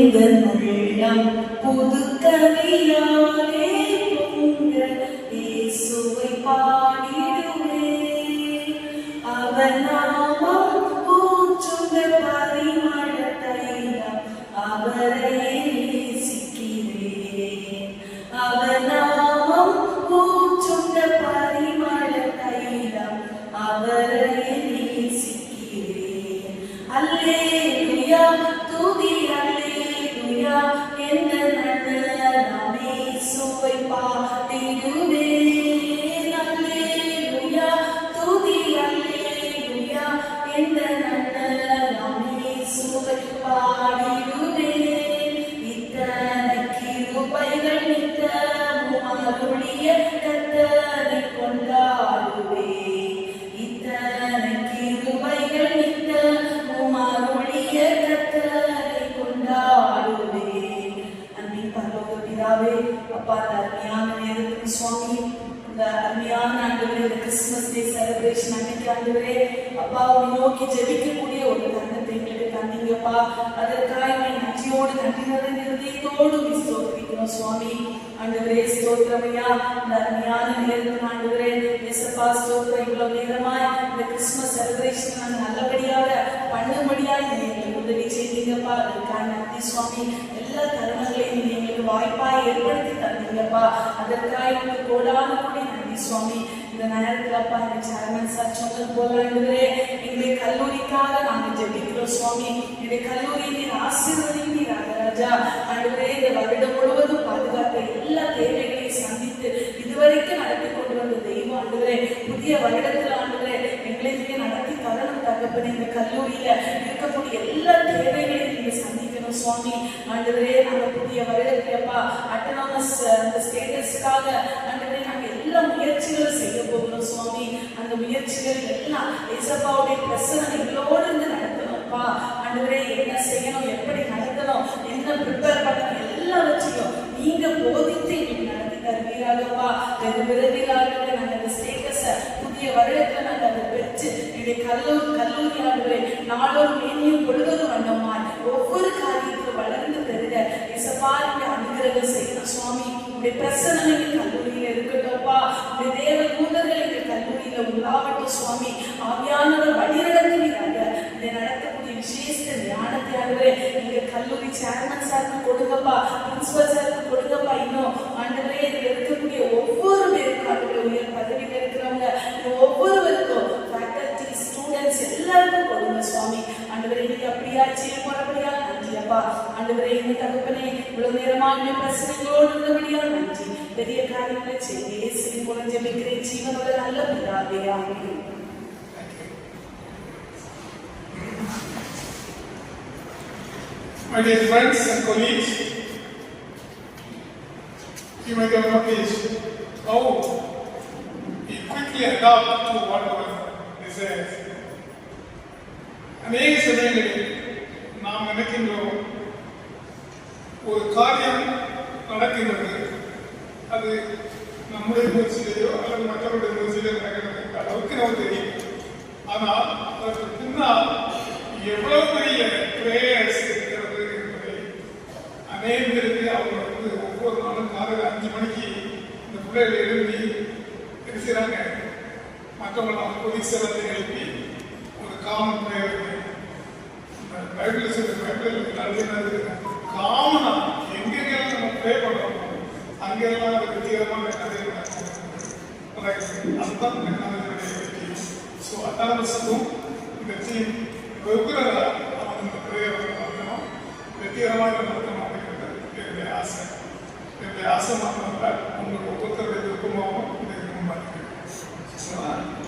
எங்கள் உள்ளம் புது கவியாலே பொங்க இயேசுவை பாடிடுவே. அவர் நாமம் ஊற்றுண்ட பரிமள தைலம் அவரை நேசிக்கிறேன். அவர் நாமம் ஊற்றுண்ட பரிமள தைலம் அவரை நேசிக்கிறேன். அல்லேலூயா துதி அல்லேலூயா என்ற நாம் இயேசுவை பாடிடுவேன். அல்லேலூயா துதி அல்லேலூயா என்ற நாம் இயேசுவை பாடிடுவேன். இத்தனை கிருபைகள் நித்தமும் அருளிய கர்த்தரை கொண்டாடுவேன். இத்தனை கிருபைகள் நித்தமும் அருளிய கர்த்தரை கொண்டாடுவேன். அன்பின் பரலோக பிதாவே, அப்பா, அந்த அருமையான நேரத்துக்கு சுவாமி, இந்த அருமையான ஆண்டவரே, இந்த கிறிஸ்துமஸ் டே செலிப்ரேஷன் அன்னைக்கு ஆண்டவரே அப்பா உங்களை நோக்கி ஜெபிக்கக்கூடிய ஒரு தருணத்தை எங்களுக்கு தந்தீங்கப்பா. அதற்காக நன்றியோடு நன்றி நிறைந்த இருதயத்தோடு ஸ்தோத்திரிக்கிறோம் சுவாமி. ஆண்டவரே ஸ்தோத்திரமையா, இந்த அருமையான நேரத்தில் ஆண்டவரே இயேசுப்பா ஸ்தோத்திரம். இவ்வளவு நேரமாய் இந்த கிறிஸ்துமஸ் செலிப்ரேஷன் நாங்கள் நல்லபடியாக பண்ணும்படியாக எங்களுக்கு உதவி செய்தீங்கப்பா. அதற்காக நன்றி சுவாமி. எல்லா தருணங்களையும் நீங்க எங்களுக்கு வாய்ப்பாய் ஏற்படுத்தி தந்தீங்கப்பா. அதற்காக உங்களுக்கு கோடான கோடி நன்றி சுவாமி. இந்த நேரத்தில் அப்பா இந்த சேர்மன் சார் சொன்னது போல ஆண்டவரே எங்களுடைய கல்லூரிக்காக நாங்கள் ஜெபிக்கிறோம் சுவாமி. எங்களுடைய கல்லூரியை நீர் ஆசீர்வதிப்பீராக ராஜா. ஆண்டவரே இந்த வருடம் முழுவதும் பாதுகாத்த எல்லா தேவைகளையும் சந்தித்து இதுவரைக்கும் நடத்தி கொண்டு வந்த தெய்வம் ஆண்டவரே, புதிய வருடத்தில் ஆண்டவரே எங்களை நீங்க நடத்தி தரணும் தகப்பனே. இந்த கல்லூரியில இருக்கக்கூடிய எல்லா தேவைகளையும் நீங்க சந்திக்கணும் சுவாமி. ஆண்டவரே நாங்கள் புதிய வருடத்திலப்பா அட்டானமஸ் அந்த ஸ்டேட்டஸ்க்காக ஆண்டவரே நாங்கள் எல்லா முயற்சிகளும் செய்ய போகிறோம் சுவாமி. அந்த முயற்சிகள் எல்லாம் இயேசுப்பாவுடைய பிரசன்னம் எங்களோடு இருந்து நடத்தணும்ப்பா. ஆண்டவரே என்ன செய்யணும், எப்படி நடத்தணும், என்ன ப்ரிப்பேர் பண்ணணும், எல்லாவற்றையும் நீங்க போதித்து எங்களுக்கு நடத்தி தருவீராகப்பா. வெகு விரைவிலாக நாங்கள் அந்த ஸ்டேட்டஸை புதிய வருடத்துல நாங்கள் அதை பெற்று என்னுடைய கல்லூரி ஆண்டவரே நாளொரு மேனியும் பொழுதொரு வண்ணமாய் ஒவ்வொரு காரியத்திலும் வளர்ந்து பெருக இயேசுப்பா நீங்க அனுகிரகம் செய்யணும் சுவாமி. உடைய பிரசன்னம் எங்க கல்லூரியில இருக்கட்டும்ப்பா. உடைய தேவ தூதர்கள் எங்க கல்லூரியில உலாவட்டும் சுவாமி. ஆவியானவர் வழிநடத்துவீராக. இதை நடத்தக்கூடிய விசேஷ ஞானத்தை ஆண்டவரே எங்க கல்லூரி சேர்மன் சாருக்கு கொடுங்கப்பா, பிரின்சிபல் சாருக்கு கொடுங்கப்பா. இன்னும் ஆண்டவரே இதுல இருக்கக்கூடிய ஒவ்வொரு பேருக்கும் ஆண்டவரே உயர் பதவியில இருக்கிறவங்க ஒவ்வொருவருக்கும் ஃபேக்கல்டி ஸ்டூடெண்ட்ஸ் எல்லாருக்கும் கொடுங்க சுவாமி. ஆண்டவரே நீங்க அப்படியா செய்ய போறபடியா நன்றி அப்பா. ஆண்டவரே இந்த தகப்பனே இவ்வளவு நேரமாக பிரச்சனைகளோடு இருந்தபடியா நன்றி. பெரிய காரியங்களை செய்ய இயேசுவின் மூலம் ஜெபிக்கிறேன் ஜீவனோட நல்ல பிதாவே, ஆமென். My dear friends and colleagues, you might have noticed how we quickly adapt to whatever desires. அநேக சமயங்களில் நாம் நினைக்கின்றோம் ஒரு காரியம் நடக்கின்றது, அது நம்முடைய முயற்சியிலேயோ அல்லது மற்றவருடைய முயற்சியிலேயோ நடக்கிறது அளவுக்கு நமக்கு தெரியும். ஆனால் அதற்கு பின்னால் எவ்வளவு பெரிய பிரேயர்ஸ் இருக்கிறது என்பதை அநேகருக்கு அவங்க ஒவ்வொரு நாளும் காலையில் 5 மணிக்கு இந்த பிள்ளைகளை எழுப்பி இருக்கிறாங்க. மற்றவங்களை அவங்க பொதுச்சலத்தை எழுப்பி ஒரு காமன் பிரேயர் பைபிள் காமனா எங்கெங்கெல்லாம் நம்ம ப்ரே பண்றோம் அங்கெல்லாம் அது வெற்றிகரமான கதை அதுதான் வெற்றி. ஸோ அட்டானமஸுக்கும் இந்த டீம் ரெகுலராக அவங்க இந்த பிரேயர் நடத்தணும், வெற்றிகரமாக நடத்தணும் அப்படிங்கிறது என்னுடைய ஆசை. என்னுடைய ஆசை மாத்திரம் உங்களுக்கு ஒவ்வொருத்தருடைய விருப்பமாகவும் இந்த விருப்பமாக இருக்கு.